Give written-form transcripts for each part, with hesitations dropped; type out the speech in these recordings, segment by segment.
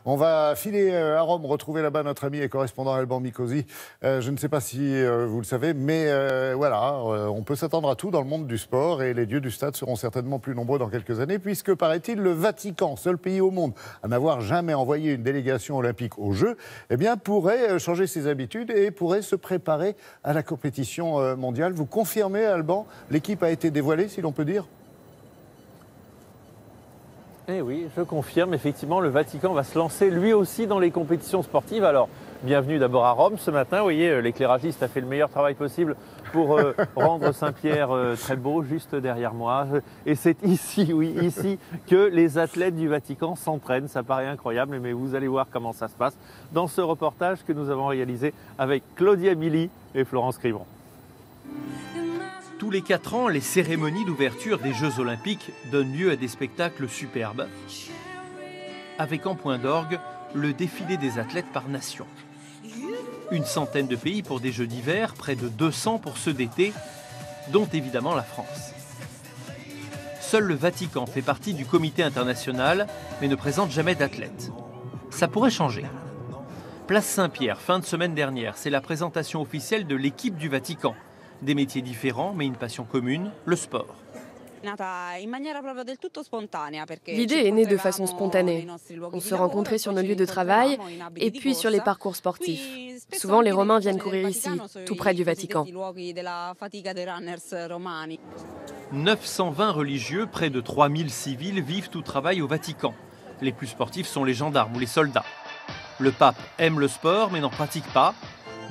On va filer à Rome, retrouver là-bas notre ami et correspondant Alban Mikosi. Je ne sais pas si vous le savez, mais voilà, on peut s'attendre à tout dans le monde du sport et les dieux du stade seront certainement plus nombreux dans quelques années puisque, paraît-il, le Vatican, seul pays au monde à n'avoir jamais envoyé une délégation olympique aux Jeux, eh bien, pourrait changer ses habitudes et pourrait se préparer à la compétition mondiale. Vous confirmez, Alban, l'équipe a été dévoilée, si l'on peut dire ? Eh oui, je confirme, effectivement, le Vatican va se lancer lui aussi dans les compétitions sportives. Alors, bienvenue d'abord à Rome ce matin. Vous voyez, l'éclairagiste a fait le meilleur travail possible pour rendre Saint-Pierre très beau, juste derrière moi. Et c'est ici, oui, ici, que les athlètes du Vatican s'entraînent. Ça paraît incroyable, mais vous allez voir comment ça se passe dans ce reportage que nous avons réalisé avec Claudia Billy et Florence Crivon. Tous les 4 ans, les cérémonies d'ouverture des Jeux Olympiques donnent lieu à des spectacles superbes, avec en point d'orgue le défilé des athlètes par nation. Une centaine de pays pour des Jeux d'hiver, près de 200 pour ceux d'été, dont évidemment la France. Seul le Vatican fait partie du comité international, mais ne présente jamais d'athlètes. Ça pourrait changer. Place Saint-Pierre, fin de semaine dernière, c'est la présentation officielle de l'équipe du Vatican. Des métiers différents, mais une passion commune, le sport. L'idée est née de façon spontanée. On se rencontrait sur nos lieux de travail et puis sur les parcours sportifs. Souvent, les Romains viennent courir ici, tout près du Vatican. 920 religieux, près de 3000 civils vivent ou travaillent au Vatican. Les plus sportifs sont les gendarmes ou les soldats. Le pape aime le sport mais n'en pratique pas.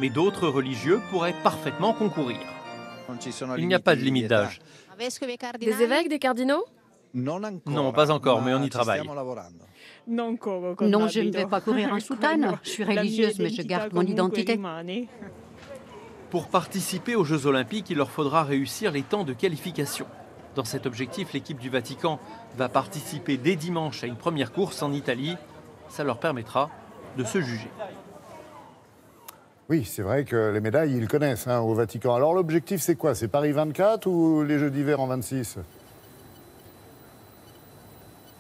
Mais d'autres religieux pourraient parfaitement concourir. Il n'y a pas de limite d'âge. Des évêques, des cardinaux ? Non, pas encore, mais on y travaille. Non, je ne vais pas courir en soutane. Je suis religieuse, mais je garde mon identité. Pour participer aux Jeux Olympiques, il leur faudra réussir les temps de qualification. Dans cet objectif, l'équipe du Vatican va participer dès dimanche à une première course en Italie. Ça leur permettra de se juger. Oui, c'est vrai que les médailles, ils connaissent au Vatican. Alors l'objectif, c'est quoi? C'est Paris 24 ou les Jeux d'hiver en 26?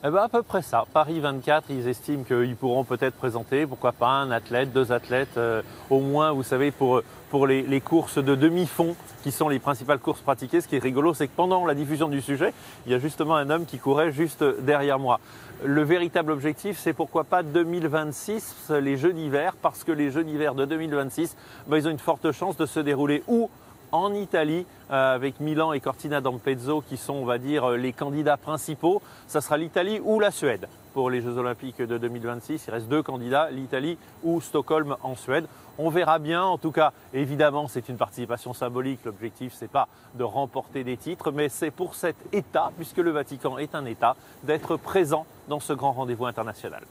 Eh ben, à peu près ça. Paris 24, ils estiment qu'ils pourront peut-être présenter, pourquoi pas, un athlète, 2 athlètes, au moins, vous savez, pour les courses de demi-fond, qui sont les principales courses pratiquées. Ce qui est rigolo, c'est que pendant la diffusion du sujet, il y a justement un homme qui courait juste derrière moi. Le véritable objectif, c'est pourquoi pas 2026, les Jeux d'hiver, parce que les Jeux d'hiver de 2026, ils ont une forte chance de se dérouler où ? En Italie, avec Milan et Cortina d'Ampezzo qui sont, on va dire, les candidats principaux. Ça sera l'Italie ou la Suède pour les Jeux Olympiques de 2026. Il reste 2 candidats, l'Italie ou Stockholm en Suède. On verra bien. En tout cas, évidemment, c'est une participation symbolique. L'objectif, c'est pas de remporter des titres, mais c'est pour cet État, puisque le Vatican est un État, d'être présent dans ce grand rendez-vous international.